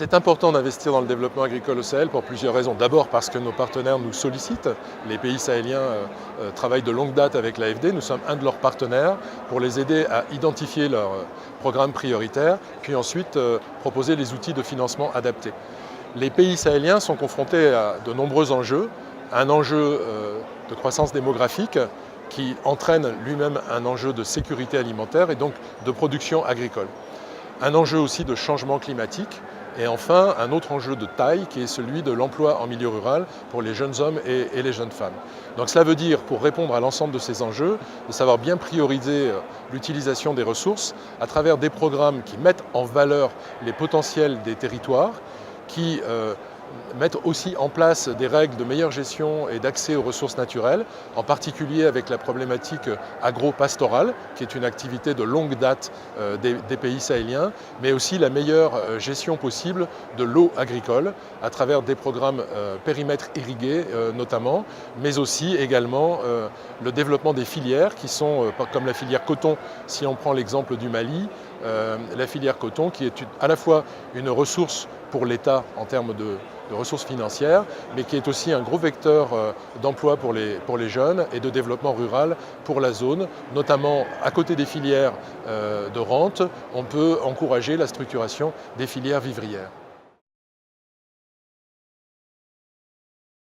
C'est important d'investir dans le développement agricole au Sahel pour plusieurs raisons. D'abord parce que nos partenaires nous sollicitent. Les pays sahéliens travaillent de longue date avec l'AFD. Nous sommes un de leurs partenaires pour les aider à identifier leurs programmes prioritaires, puis ensuite proposer les outils de financement adaptés. Les pays sahéliens sont confrontés à de nombreux enjeux. Un enjeu de croissance démographique qui entraîne lui-même un enjeu de sécurité alimentaire et donc de production agricole. Un enjeu aussi de changement climatique. Et enfin, un autre enjeu de taille qui est celui de l'emploi en milieu rural pour les jeunes hommes et les jeunes femmes. Donc cela veut dire, pour répondre à l'ensemble de ces enjeux, de savoir bien prioriser l'utilisation des ressources à travers des programmes qui mettent en valeur les potentiels des territoires, qui mettre aussi en place des règles de meilleure gestion et d'accès aux ressources naturelles, en particulier avec la problématique agro-pastorale, qui est une activité de longue date des pays sahéliens, mais aussi la meilleure gestion possible de l'eau agricole, à travers des programmes périmètres irrigués notamment, mais aussi également le développement des filières qui sont, comme la filière coton, si on prend l'exemple du Mali, la filière coton qui est à la fois une ressource pour l'État en termes de ressources financières, mais qui est aussi un gros vecteur d'emploi pour les jeunes et de développement rural pour la zone. Notamment, à côté des filières de rente, on peut encourager la structuration des filières vivrières.